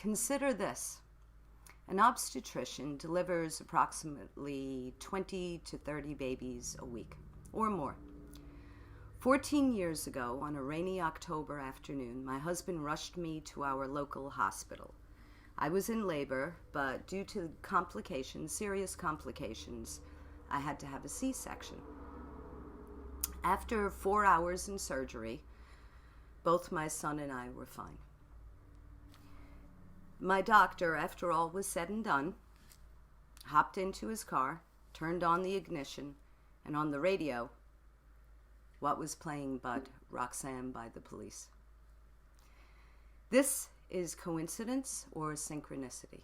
Consider this. An obstetrician delivers approximately 20 to 30 babies a week, or more. 14 years ago, on a rainy October afternoon, my husband rushed me to our local hospital. I was in labor, but due to complications, serious complications, I had to have a C-section. After 4 hours in surgery, both my son and I were fine. My doctor, after all was said and done, hopped into his car, turned on the ignition, and on the radio, what was playing but Roxanne by the Police. This is coincidence or synchronicity.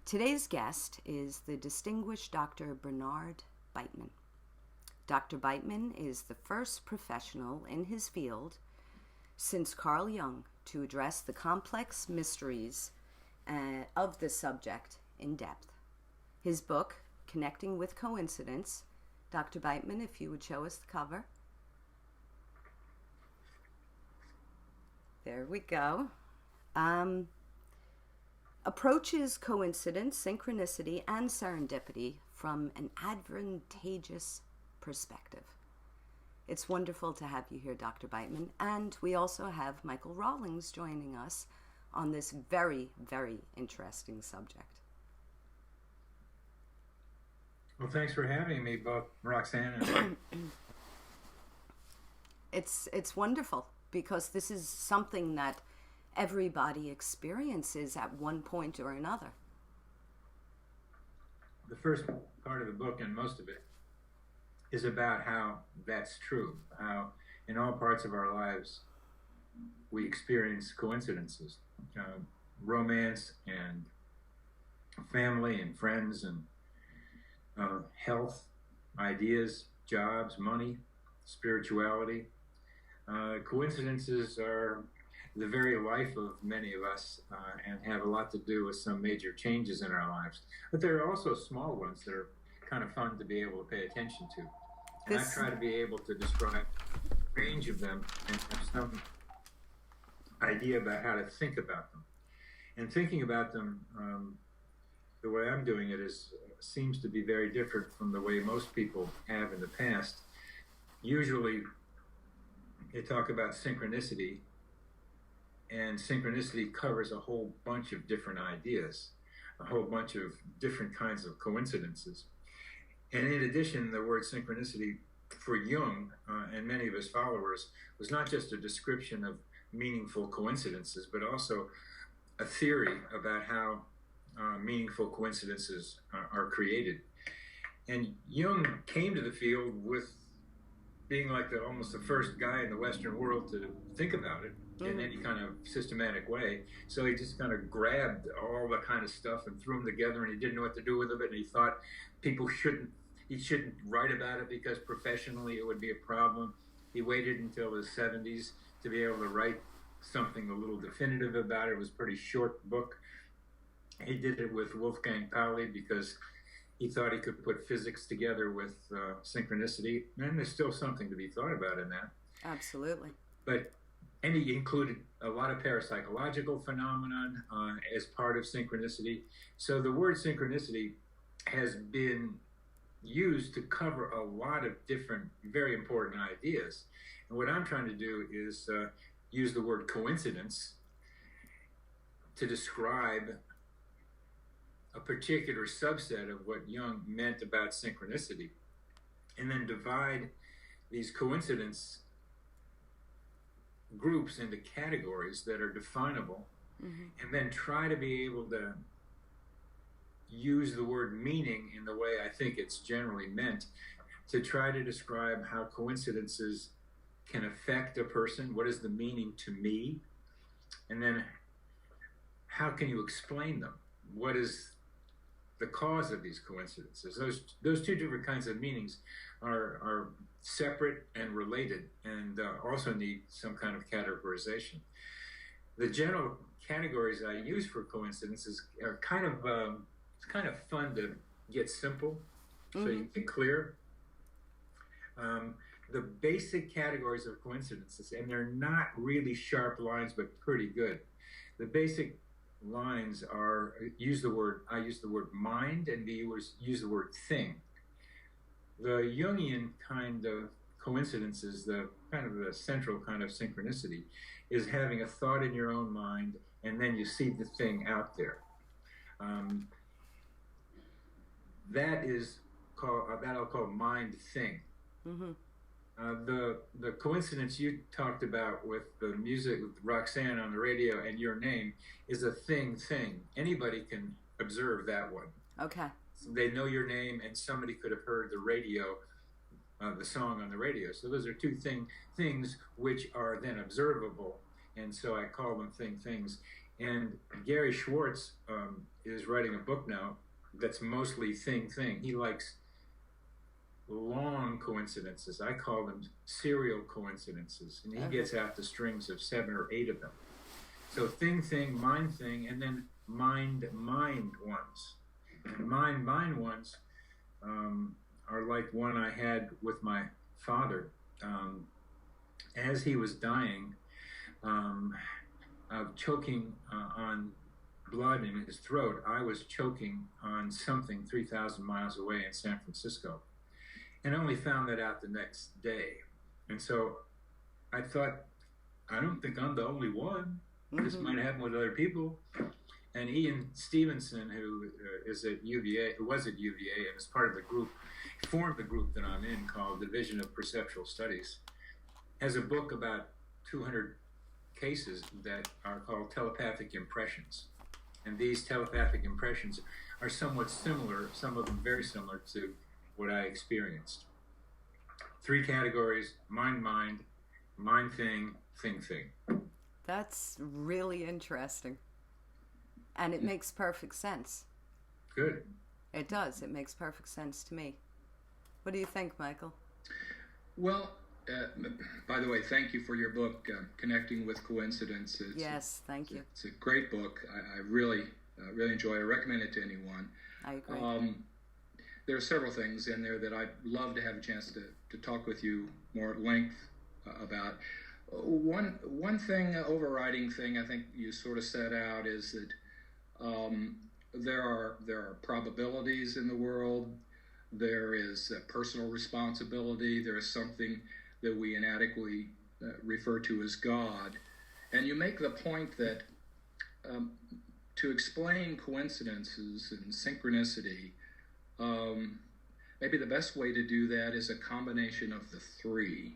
Today's guest is the distinguished Dr. Bernard Beitman. Dr. Beitman is the first professional in his field since Carl Jung to address the complex mysteries of the subject in depth. His book, Connecting with Coincidence, Dr. Beitman, if you would show us the cover. There we go. Approaches coincidence, synchronicity, and serendipity from an advantageous perspective. It's wonderful to have you here, Dr. Beitman, and we also have Michael Rawlings joining us on this very, very interesting subject. Well, thanks for having me, both Roxanne and It's wonderful because this is something that everybody experiences at one point or another. The first part of the book, and most of it, is about how that's true, how in all parts of our lives we experience coincidences, romance and family and friends and health, ideas, jobs, money, spirituality. Coincidences are the very life of many of us and have a lot to do with some major changes in our lives. But there are also small ones that are kind of fun to be able to pay attention to. And I try to be able to describe a range of them and have some idea about how to think about them. And thinking about them, the way I'm doing it seems to be very different from the way most people have in the past. Usually, they talk about synchronicity, and synchronicity covers a whole bunch of different ideas, a whole bunch of different kinds of coincidences. And in addition, the word synchronicity for Jung and many of his followers was not just a description of meaningful coincidences, but also a theory about how meaningful coincidences are created. And Jung came to the field with being like almost the first guy in the Western world to think about it in any kind of systematic way. So he just kind of grabbed all the kind of stuff and threw them together, and he didn't know what to do with it, and he thought he shouldn't write about it because professionally it would be a problem. He waited until his 70s to be able to write something a little definitive about it. It was a pretty short book. He did it with Wolfgang Pauli because he thought he could put physics together with synchronicity, and there's still something to be thought about in that. Absolutely. And he included a lot of parapsychological phenomenon as part of synchronicity. So the word synchronicity has been used to cover a lot of different, very important ideas. And what I'm trying to do is use the word coincidence to describe a particular subset of what Jung meant about synchronicity, and then divide these coincidence groups into categories that are definable, and then try to be able to use the word meaning in the way I think it's generally meant, to try to describe how coincidences can affect a person. What is the meaning to me? And then how can you explain them? What is the cause of these coincidences? Those two different kinds of meanings are separate and related, and also need some kind of categorization. The general categories I use for coincidences are kind of fun to get simple, so you get clear. The basic categories of coincidences, and they're not really sharp lines, but pretty good. The basic lines are I use the word mind, and use the word thing. The Jungian kind of coincidences, the kind of the central kind of synchronicity, is having a thought in your own mind, and then you see the thing out there. That is called that I'll call mind thing. Mm-hmm. The coincidence you talked about with the music with Roxanne on the radio and your name is a thing. Anybody can observe that one. Okay. So they know your name, and somebody could have heard the radio, the song on the radio. So those are two things which are then observable, and so I call them things. And Gary Schwartz is writing a book now that's mostly thing. He likes long coincidences. I call them serial coincidences, and he gets out the strings of 7 or 8 of them. So thing, mind thing, and then mind ones. And mind ones are like one I had with my father. As he was dying of choking on blood in his throat, I was choking on something 3,000 miles away in San Francisco, and only found that out the next day. And so I thought, I don't think I'm the only one. This might happen with other people. And Ian Stevenson, who was at UVA and is part of the group, formed the group that I'm in called Division of Perceptual Studies, has a book about 200 cases that are called telepathic impressions. And these telepathic impressions are somewhat similar, some of them very similar to what I experienced. 3 categories: mind, thing. That's really interesting. And it makes perfect sense. Good. It does. It makes perfect sense to me. What do you think, Michael? Well, by the way, thank you for your book, Connecting with Coincidence. Yes, thank you. It's a great book. I really enjoy it. I recommend it to anyone. I agree. There are several things in there that I'd love to have a chance to talk with you more at length about. One thing, overriding thing, I think you sort of set out is that there are probabilities in the world. There is personal responsibility. There is something that we inadequately refer to as God. And you make the point that to explain coincidences and synchronicity, maybe the best way to do that is a combination of the 3.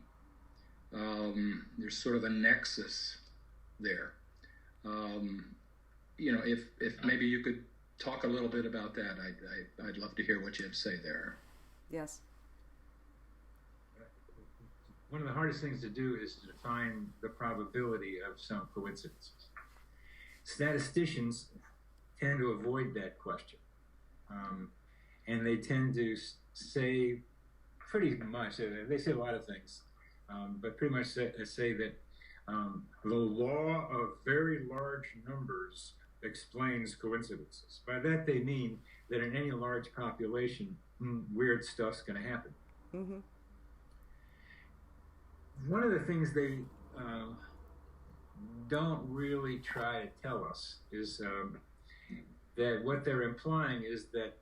There's sort of a nexus there. If maybe you could talk a little bit about that, I'd love to hear what you have to say there. Yes. One of the hardest things to do is to define the probability of some coincidences. Statisticians tend to avoid that question. And they tend to say pretty much, they say a lot of things, but pretty much say that the law of very large numbers explains coincidences. By that they mean that in any large population, weird stuff's going to happen. Mm-hmm. One of the things they don't really try to tell us is that what they're implying is that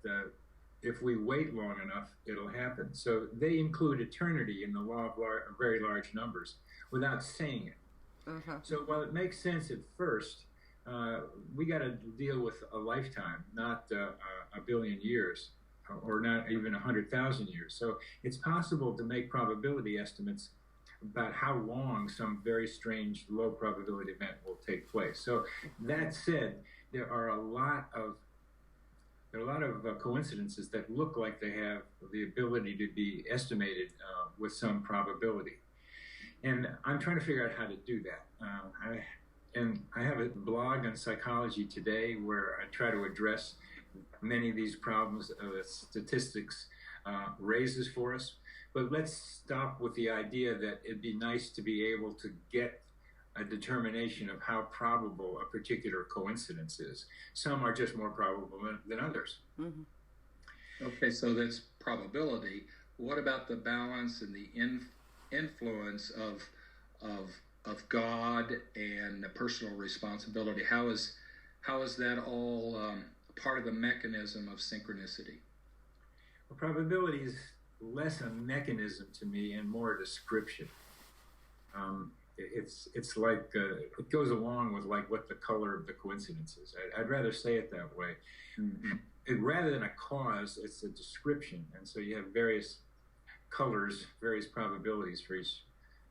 if we wait long enough, it'll happen. So they include eternity in the law of very large numbers without saying it. Mm-hmm. So while it makes sense at first, we got to deal with a lifetime, not a billion years, or not even 100,000 years. So it's possible to make probability estimates about how long some very strange low probability event will take place. So that said, there are a lot of coincidences that look like they have the ability to be estimated with some probability. And I'm trying to figure out how to do that. I have a blog on Psychology Today where I try to address many of these problems statistics raises for us. But let's stop with the idea that it'd be nice to be able to get a determination of how probable a particular coincidence is. Some are just more probable than others. Mm-hmm. Okay, so that's probability. What about the balance and the influence of God and personal responsibility. How is that all part of the mechanism of synchronicity? Well, probability is less a mechanism to me and more a description. It's like it goes along with like what the color of the coincidence is. I'd rather say it that way. Mm-hmm. Rather than a cause, it's a description, and so you have various colors, various probabilities for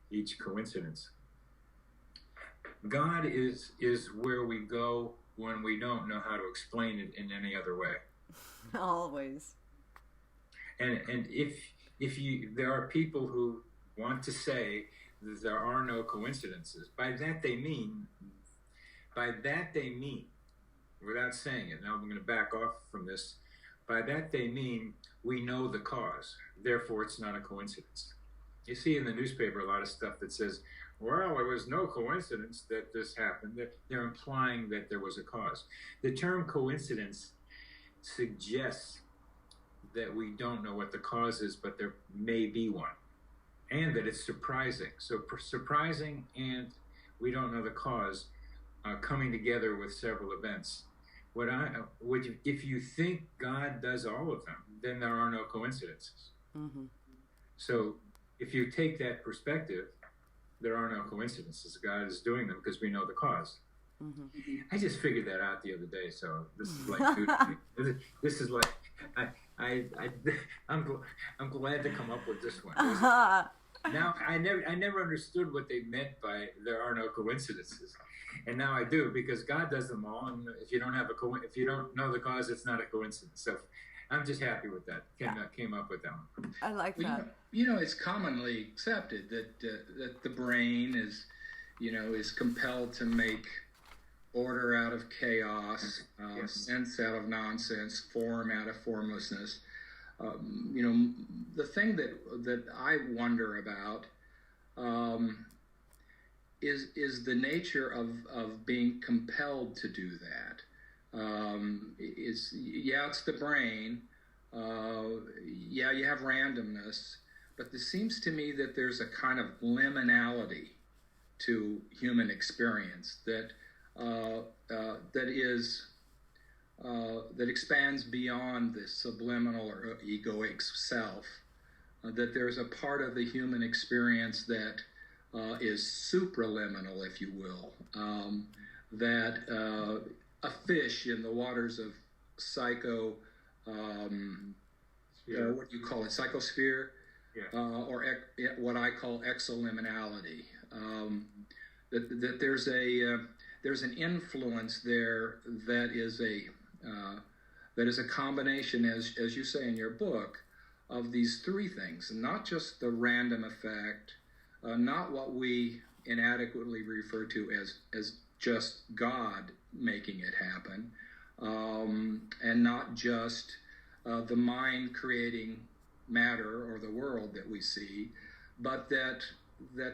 each coincidence. God is where we go when we don't know how to explain it in any other way. Always. And if there are people who want to say that there are no coincidences, by that they mean, without saying it, now I'm going to back off from this, by that they mean we know the cause, therefore it's not a coincidence. You see in the newspaper a lot of stuff that says, well, it was no coincidence that this happened. They're implying that there was a cause. The term coincidence suggests that we don't know what the cause is, but there may be one, and that it's surprising. So surprising and we don't know the cause coming together with several events. If you think God does all of them, then there are no coincidences. Mm-hmm. So if you take that perspective, there are no coincidences. God is doing them because we know the cause. Mm-hmm. I just figured that out the other day, so this is like this is like I'm glad to come up with this one. Now I never understood what they meant by there are no coincidences, and now I do, because God does them all. And if you don't have if you don't know the cause, it's not a coincidence. So I'm just happy with that. Came up with that one. I like that. It's commonly accepted that the brain is compelled to make order out of chaos, sense out of nonsense, form out of formlessness. The thing that I wonder about is the nature of being compelled to do that. It's the brain. You have randomness, but it seems to me that there's a kind of liminality to human experience that expands beyond the subliminal or egoic self. That there's a part of the human experience that is supraliminal, if you will. That a fish in the waters of what do you call it, psychosphere, or what I call exoliminality. That there's an influence there that is a combination, as you say in your book, of these three things, not just the random effect, not what we inadequately refer to as just God making it happen, and not just the mind creating matter or the world that we see, but that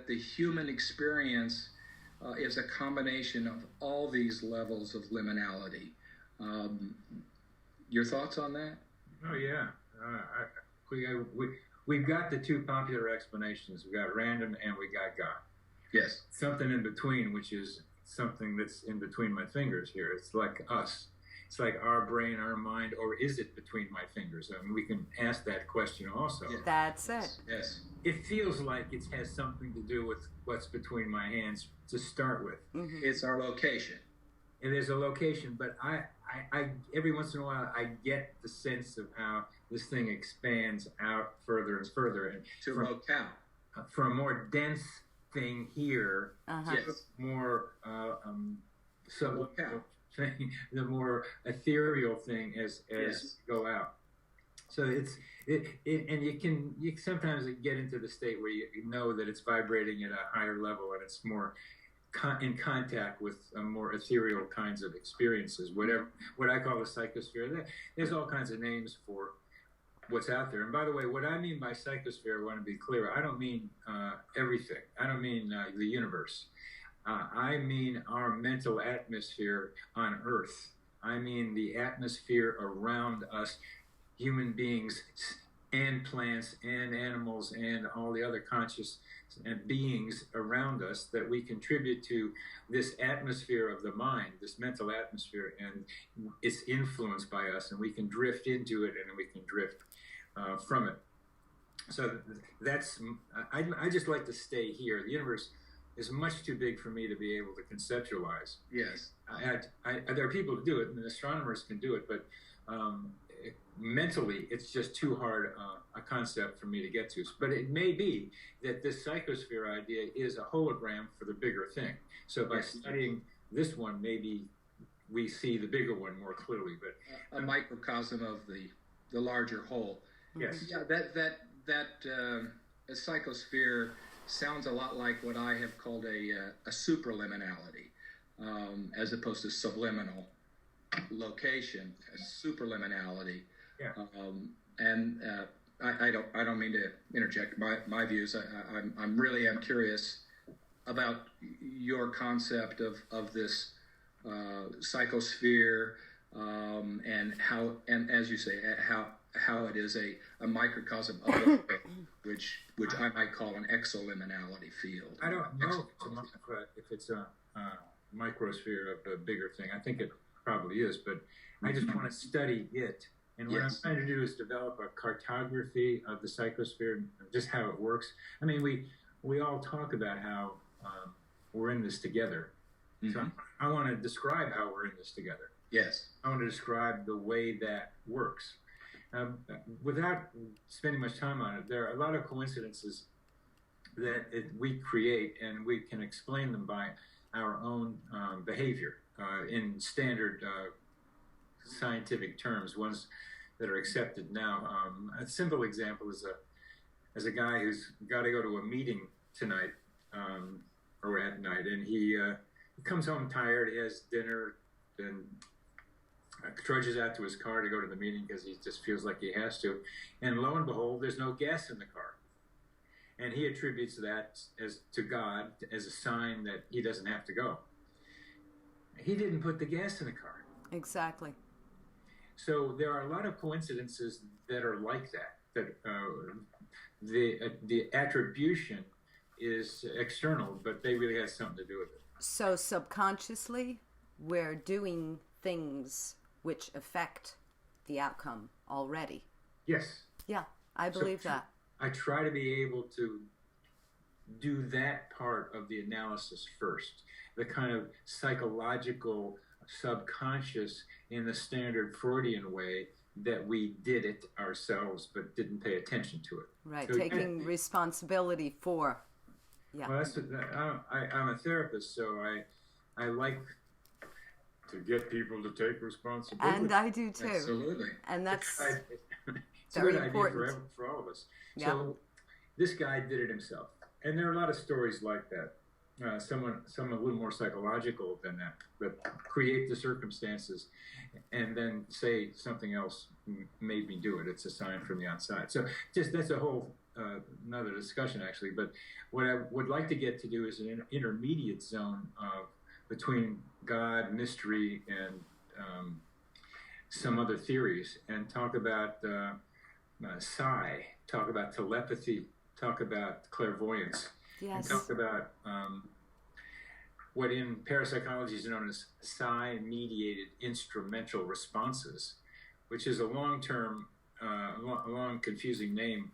the human experience is a combination of all these levels of liminality. Your thoughts on that? Oh yeah, we've got the two popular explanations. We got random and we got God. Yes. Something in between, which is something that's in between my fingers here. It's like us. It's like our brain, our mind, or is it between my fingers? I mean, we can ask that question also. Yeah. That's it. Yes. It feels like it has something to do with what's between my hands to start with. Mm-hmm. It's our location. It is a location, but I every once in a while I get the sense of how this thing expands out further and further, and to locale. From a more dense thing here, Yes. more sublocale thing, the more ethereal thing as Yes. you go out. So and you sometimes get into the state where you know that it's vibrating at a higher level and it's more in contact with more ethereal kinds of experiences, what I call the psychosphere. There's all kinds of names for what's out there. And by the way, what I mean by psychosphere, I want to be clear, I don't mean everything. I don't mean the universe. I mean our mental atmosphere on Earth. I mean the atmosphere around us, human beings, and plants and animals and all the other conscious beings around us, that we contribute to this atmosphere of the mind, this mental atmosphere, and it's influenced by us, and we can drift into it and we can drift from it. So that's, I just like to stay here. The universe is much too big for me to be able to conceptualize. Yes. There are people who do it, and astronomers can do it, but mentally, it's just too hard a concept for me to get to. But it may be that this psychosphere idea is a hologram for the bigger thing. So by studying this one, maybe we see the bigger one more clearly. But a microcosm of the larger whole. Yes. Yeah. That psychosphere sounds a lot like what I have called a supraliminality, as opposed to subliminal location, a superliminality. Yeah. I don't mean to interject my views. I'm really am curious about your concept of this psychosphere, and how, and as you say, how it is a microcosm of the which I might call an exoliminality field. I don't know if it's a microsphere of a bigger thing. I think it probably is, but I just want to study it. And what I'm trying to do is develop a cartography of the psychosphere and just how it works. I mean, we all talk about how we're in this together. So I want to describe how we're in this together. Yes. I want to describe the way that works. Without spending much time on it, there are a lot of coincidences that we create, and we can explain them by our own behavior in standard scientific terms, ones that are accepted now. A simple example is a guy who's got to go to a meeting tonight or at night, and he comes home tired. He has dinner and trudges out to his car to go to the meeting because he just feels like he has to. And lo and behold, there's no gas in the car. And he attributes that to God as a sign that he doesn't have to go. He didn't put the gas in the car. Exactly. So there are a lot of coincidences that are like that the attribution is external, but they really have something to do with it. So subconsciously, we're doing things which affect the outcome already. Yes. Yeah, I believe that. I try to be able to do that part of the analysis first, the kind of psychological subconscious in the standard Freudian way that we did it ourselves but didn't pay attention to it. Right, So taking responsibility for. Yeah. Well, I'm a therapist, so I like to get people to take responsibility. And I do too. Absolutely. And that's it's a very good important. idea for all of us. Yeah. So this guy did it himself. And there are a lot of stories like that. Some a little more psychological than that, but create the circumstances and then say something else made me do it. It's a sign from the outside. So that's a whole another discussion, actually. But what I would like to get to do is an intermediate zone between God, mystery, and some other theories, and talk about psi, talk about telepathy, talk about clairvoyance. Yes. And talk about what in parapsychology is known as psi-mediated instrumental responses, which is a long-term, long confusing name,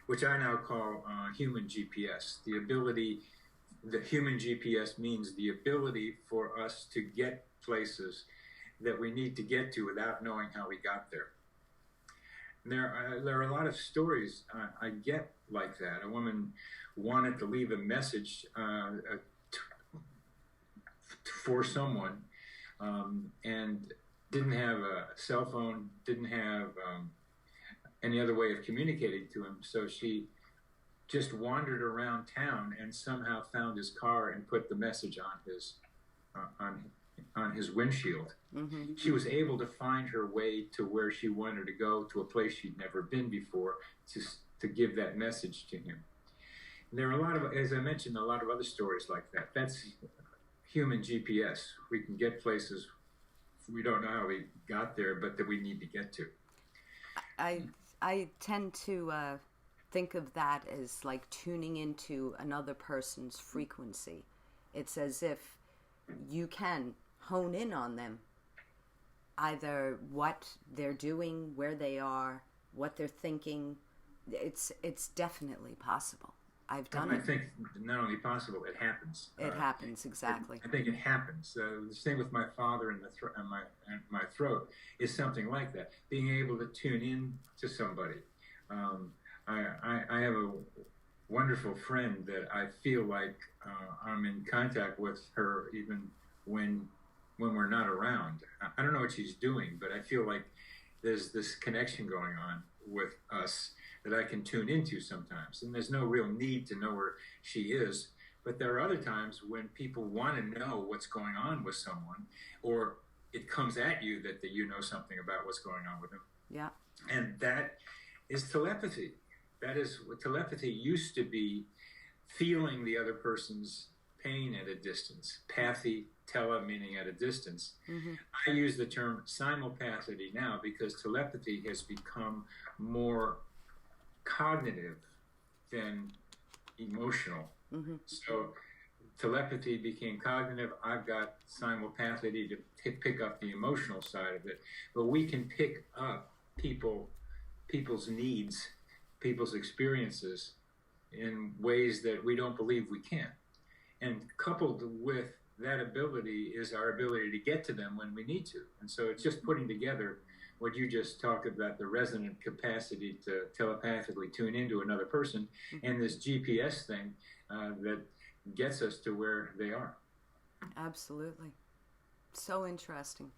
which I now call human GPS. The human GPS means the ability for us to get places that we need to get to without knowing how we got there. There are a lot of stories I get like that. A woman wanted to leave a message for someone and didn't have a cell phone, didn't have any other way of communicating to him. So she just wandered around town and somehow found his car and put the message on his windshield. Mm-hmm. She was able to find her way to where she wanted to go, to a place she'd never been before, to give that message to him. And there are a lot of, as I mentioned, a lot of other stories like that. That's human GPS. We can get places we don't know how we got there, but that we need to get to. I tend to think of that as like tuning into another person's frequency. It's as if you can hone in on them, either what they're doing, where they are, what they're thinking. It's definitely possible. I've done it. I think not only possible, it happens. It happens, exactly. I think it happens. The same with my father and my throat is something like that. Being able to tune in to somebody. I have a wonderful friend that I feel like I'm in contact with her even when we're not around. I don't know what she's doing, but I feel like there's this connection going on with us that I can tune into sometimes. And there's no real need to know where she is. But there are other times when people want to know what's going on with someone, or it comes at you that you know something about what's going on with them. Yeah. And that is telepathy. That is what telepathy used to be, feeling the other person's pain at a distance. Pathy, tele meaning at a distance. Mm-hmm. I use the term simulpathity now because telepathy has become more cognitive than emotional. Mm-hmm. So telepathy became cognitive. I've got simulpathity to pick up the emotional side of it. But we can pick up people's needs, people's experiences in ways that we don't believe we can. And coupled with that ability is our ability to get to them when we need to. And so it's just putting together what you just talked about, the resonant capacity to telepathically tune into another person, and this GPS thing that gets us to where they are. Absolutely. So interesting.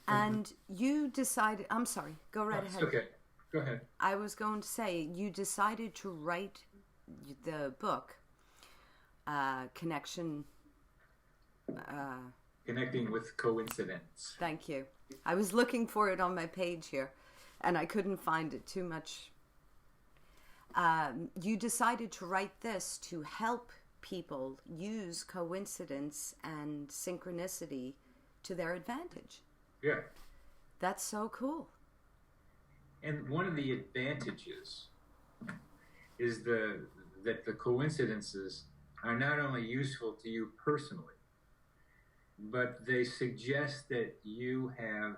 And you decided, I'm sorry, go right ahead. Okay, go ahead. I was going to say, you decided to write the book, Connecting with Coincidence. Thank you. I was looking for it on my page here, and I couldn't find it too much. You decided to write this to help people use coincidence and synchronicity to their advantage. Yeah. That's so cool. And one of the advantages is that the coincidences are not only useful to you personally, but they suggest that you have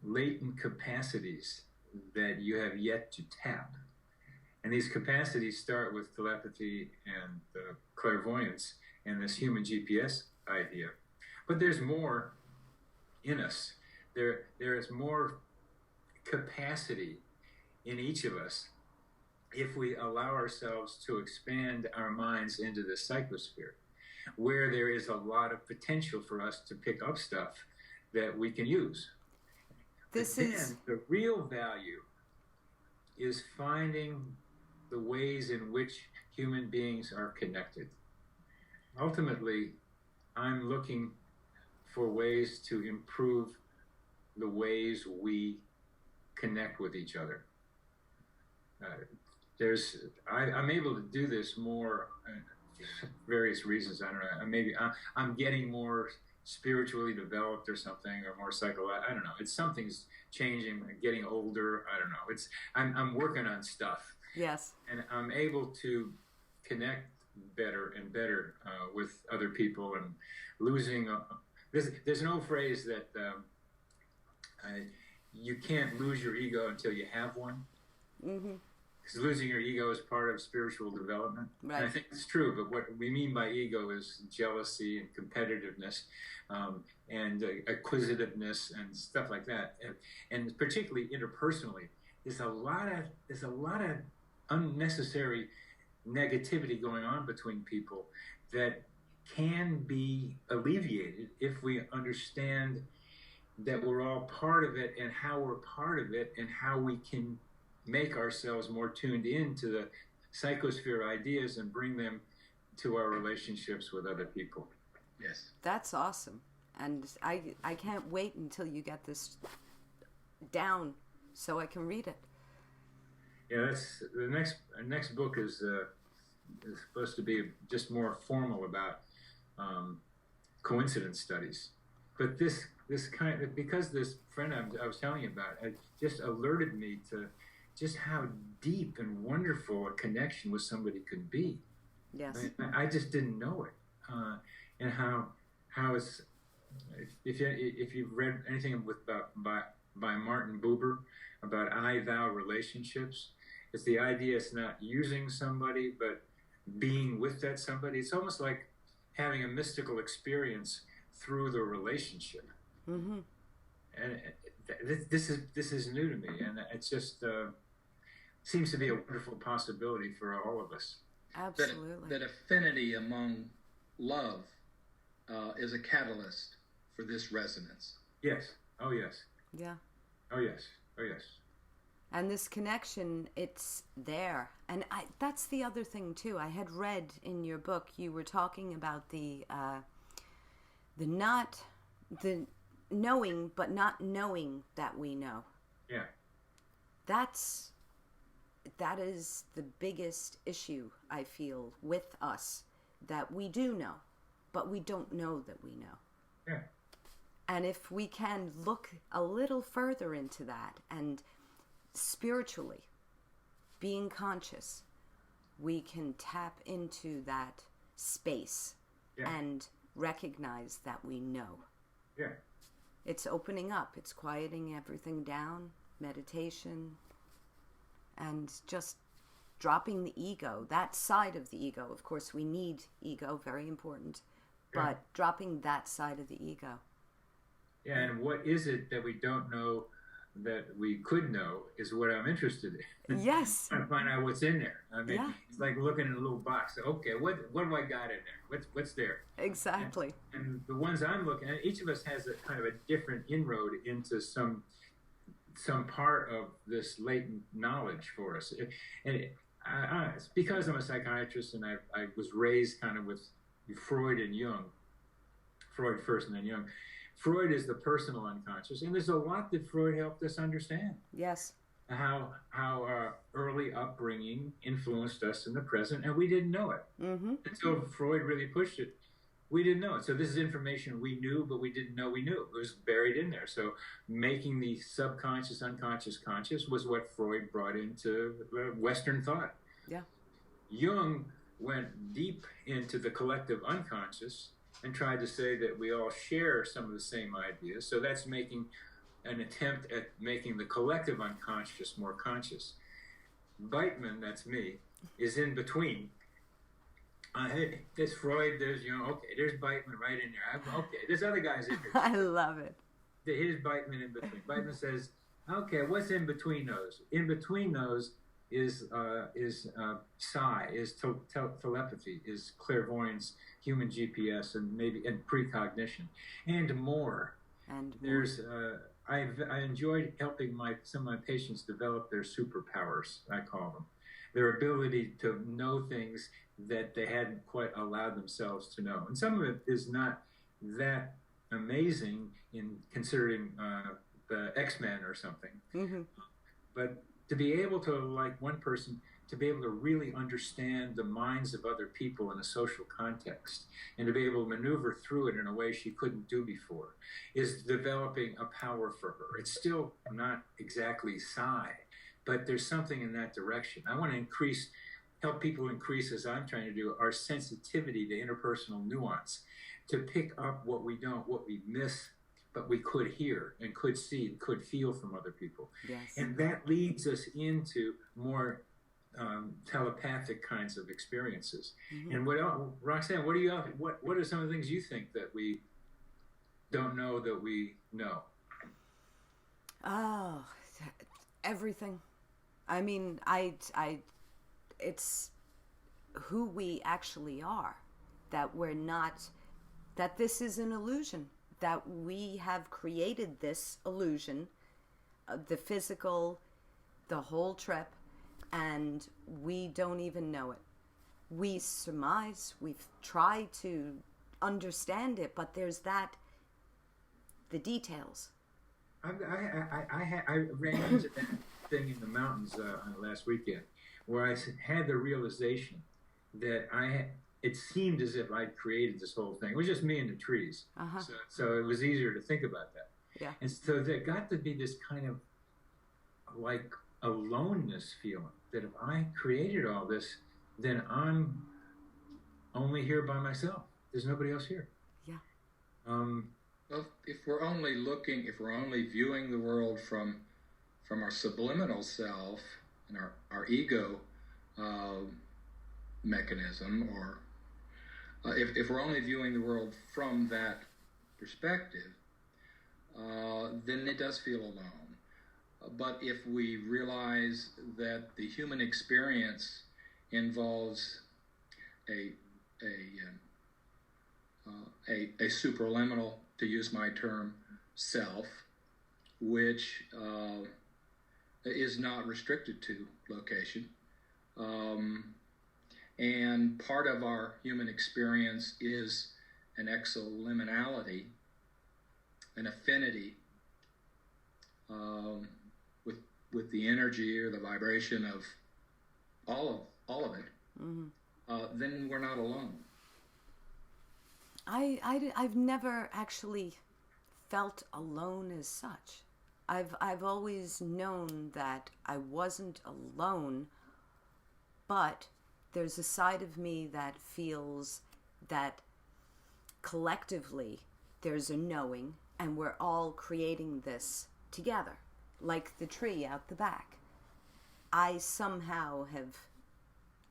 latent capacities that you have yet to tap. And these capacities start with telepathy and clairvoyance and this human GPS idea. But there's more in us. There is more capacity in each of us if we allow ourselves to expand our minds into the psychosphere, where there is a lot of potential for us to pick up stuff that we can use. The real value is finding the ways in which human beings are connected. Ultimately, I'm looking for ways to improve the ways we connect with each other. I'm able to do this more various reasons. I don't know. Maybe I'm getting more spiritually developed or something, or more psychological. I don't know. Something's changing. I'm getting older. I don't know. I'm working on stuff. Yes. And I'm able to connect better and better with other people, and losing. There's an old phrase that you can't lose your ego until you have one. Mm-hmm. Because losing your ego is part of spiritual development. Right. And I think it's true, but what we mean by ego is jealousy and competitiveness, and acquisitiveness and stuff like that. And particularly interpersonally, there's a lot of unnecessary negativity going on between people that can be alleviated if we understand that we're all part of it, and how we're part of it, and how we can make ourselves more tuned in to the psychosphere ideas and bring them to our relationships with other people. Yes. That's awesome. And I can't wait until you get this down so I can read it. Yeah, that's the next book is supposed to be just more formal about coincidence studies. But this because this friend I was telling you about just alerted me to just how deep and wonderful a connection with somebody could be. Yes. I just didn't know it, and how it's, if you've read anything by Martin Buber about I-thou relationships, it's the idea it's not using somebody but being with that somebody. It's almost like having a mystical experience through the relationship. Mm-hmm. And this is new to me, and it's just seems to be a wonderful possibility for all of us. Absolutely. That affinity among love is a catalyst for this resonance. Yes. Oh yes. Yeah. Oh yes. Oh yes. And this connection, it's there. And that's the other thing too. I had read in your book, you were talking about the knowing but not knowing that we know. Yeah. That is the biggest issue I feel with us, that we do know, but we don't know that we know. Yeah. And if we can look a little further into that and spiritually being conscious, we can tap into that space and recognize that we know. Yeah. It's opening up. It's quieting everything down, meditation, and just dropping the ego, that side of the ego. Of course, we need ego, very important, but dropping that side of the ego. Yeah, and what is it that we don't know that we could know is what I'm interested in. Yes. Trying to find out what's in there. I mean, it's like looking in a little box. Okay, what have I got in there? What's there? Exactly. And the ones I'm looking at, each of us has a kind of a different inroad into some part of this latent knowledge for us. And it's because I'm a psychiatrist and I was raised kind of with Freud and Jung. Freud first and then Jung. Freud is the personal unconscious, and there's a lot that Freud helped us understand. Yes. How early upbringing influenced us in the present, and we didn't know it. Mm-hmm. Until Freud really pushed it. We didn't know it. So this is information we knew, but we didn't know we knew. It was buried in there. So making the subconscious, unconscious, conscious was what Freud brought into Western thought. Yeah. Jung went deep into the collective unconscious and tried to say that we all share some of the same ideas. So that's making an attempt at making the collective unconscious more conscious. Beitman, that's me, is in between. There's Freud, there's Jung, okay, there's Beitman right in there. Okay, there's other guys in there. I love it. Here's Beitman in between. Beitman says, okay, what's in between those? In between those is psi, is telepathy, is clairvoyance, human GPS, and precognition, and more. There's I enjoyed helping some of my patients develop their superpowers, I call them, their ability to know things that they hadn't quite allowed themselves to know. And some of it is not that amazing in considering the X-Men or something. Mm-hmm. But to be able to, like one person, to be able to really understand the minds of other people in a social context and to be able to maneuver through it in a way she couldn't do before is developing a power for her. It's still not exactly psi, but there's something in that direction. I want to help people increase, as I'm trying to do, our sensitivity to interpersonal nuance, to pick up what we miss, but we could hear and could see, could feel from other people. Yes. And that leads us into more telepathic kinds of experiences. Mm-hmm. And Roxanne, what are some of the things you think that we don't know that we know? Oh, everything. I mean, it's who we actually are, that we're not, that this is an illusion, that we have created this illusion, the physical, the whole trip, and we don't even know it. We surmise, we've tried to understand it, but there's the details. I ran into that thing in the mountains last weekend, where I had the realization that it seemed as if I'd created this whole thing. It was just me and the trees. Uh-huh. So it was easier to think about that. Yeah. And so there got to be this kind of like aloneness feeling that if I created all this, then I'm only here by myself. There's nobody else here. Yeah. Well, if we're only viewing the world from our subliminal self and our ego mechanism, or if we're only viewing the world from that perspective, then it does feel alone. But if we realize that the human experience involves a supraliminal, to use my term, self, which is not restricted to location, and part of our human experience is an exoliminality, an affinity with the energy or the vibration of all of it, then we're not alone. I've never actually felt alone as such. I've always known that I wasn't alone, but there's a side of me that feels that collectively there's a knowing, and we're all creating this together, like the tree out the back. I somehow have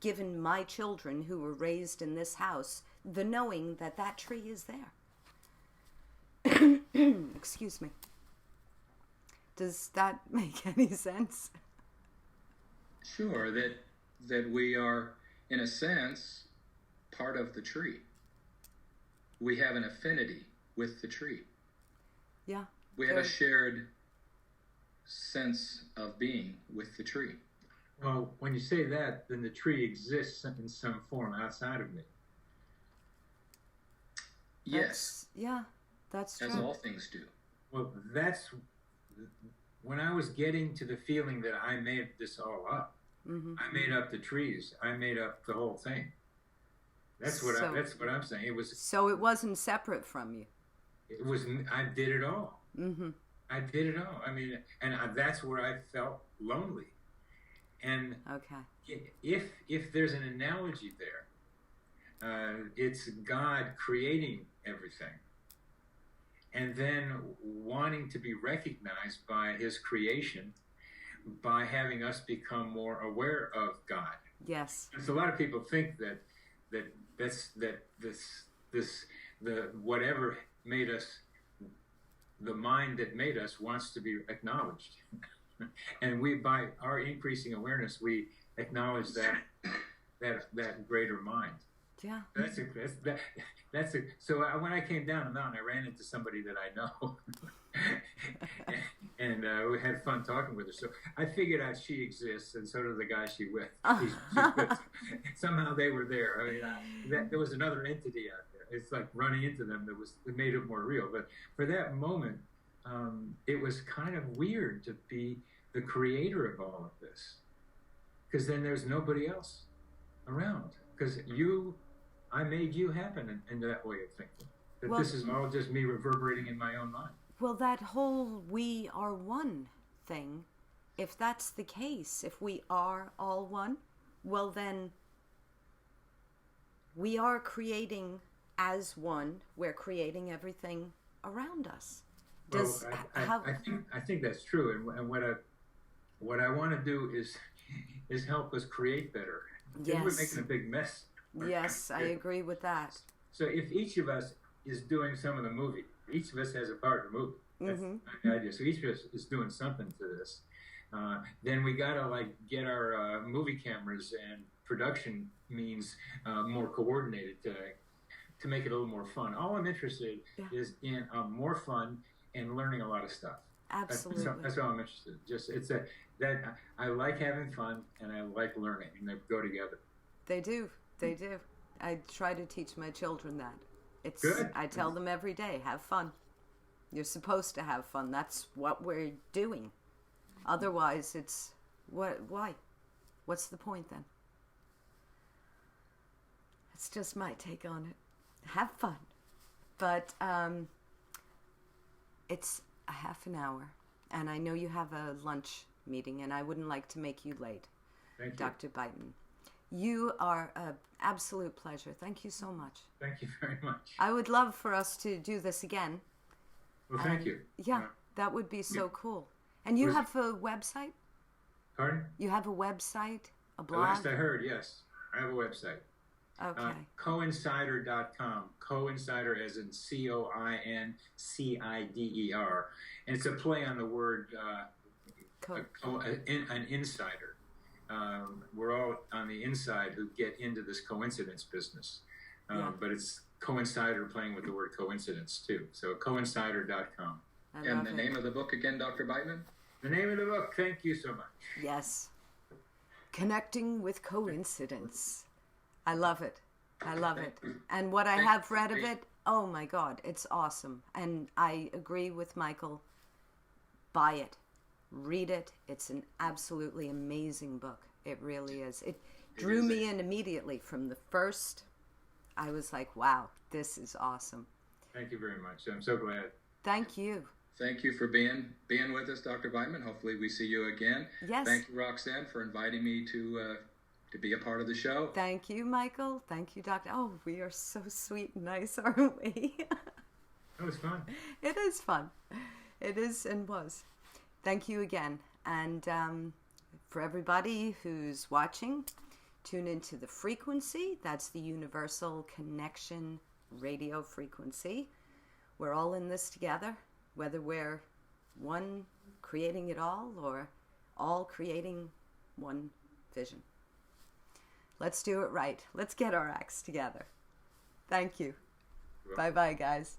given my children who were raised in this house the knowing that that tree is there. Excuse me. Does that make any sense? Sure, that we are, in a sense, part of the tree. We have an affinity with the tree. Yeah. We have a shared sense of being with the tree. Well, when you say that, then the tree exists in some form outside of me. Yes. That's true. As all things do. Well, that's when I was getting to the feeling that I made this all up. Mm-hmm. I made up the trees. I made up the whole thing. That's what I'm saying. It was. So it wasn't separate from you. It was. I did it all. Mm-hmm. I did it all. I mean, that's where I felt lonely. And okay, if there's an analogy there, it's God creating everything, and then wanting to be recognized by His creation, by having us become more aware of God. Yes. So a lot of people think that the whatever made us, the mind that made us, wants to be acknowledged. And we, by our increasing awareness, we acknowledge that greater mind. Yeah. So when I came down the mountain, I ran into somebody that I know, and we had fun talking with her. So I figured out she exists, and so does the guy she's with. Somehow they were there. I mean, there was another entity out there. It's like running into them that made it more real. But for that moment, it was kind of weird to be the creator of all of this, because then there's nobody else around. Because I made you happen in that way of thinking. That this is all just me reverberating in my own mind. Well, that whole we are one thing, if that's the case, if we are all one, well then we are creating as one. We're creating everything around us. I think that's true, and what I want to do is help us create better. Yes. We're making a big mess. Yes, I agree with that. So if each of us is doing some of the movie, each of us has a part of the movie. That's the idea. So each of us is doing something to this. Then we gotta get our movie cameras and production means more coordinated to make it a little more fun. All I'm interested is in more fun and learning a lot of stuff. Absolutely. That's all I'm interested in. Just that I like having fun and I like learning, and they go together. They do. I try to teach my children that. It's good. I tell them every day, have fun. You're supposed to have fun. That's what we're doing. Otherwise, it's why? What's the point then? It's just my take on it. Have fun. But it's a half an hour, and I know you have a lunch meeting, and I wouldn't like to make you late. Thank you. Dr. Beitman. You are an absolute pleasure. Thank you so much. Thank you very much. I would love for us to do this again. Well, thank you. Yeah, that would be so cool. And you have a website? Pardon? You have a website, a blog? Last I heard, yes. I have a website. Okay. Coincider.com. Coincider as in Coincider. And it's a play on the word an insider. We're all on the inside who get into this coincidence business. But it's Coincider playing with the word coincidence too. So coincider.com. And the name of the book again, Dr. Beitman? The name of the book, thank you so much. Yes. Connecting with Coincidence. I love it. I love it. And what I have read of it, oh my God, it's awesome. And I agree with Michael. Buy it. Read it. It's an absolutely amazing book. It really is. It drew me in immediately from the first. I was like, wow, this is awesome. Thank you very much. I'm so glad. Thank you. Thank you for being with us, Dr. Beitman. Hopefully we see you again. Yes. Thank you, Roxanne, for inviting me to be a part of the show. Thank you, Michael. Thank you, Doctor. Oh, we are so sweet and nice, aren't we? It was fun. It is fun. It is and was. Thank you again. And for everybody who's watching, tune into the frequency. That's the Universal Connection radio frequency. We're all in this together, whether we're one creating it all creating one vision. Let's do it right. Let's get our acts together. Thank you. Bye-bye, guys.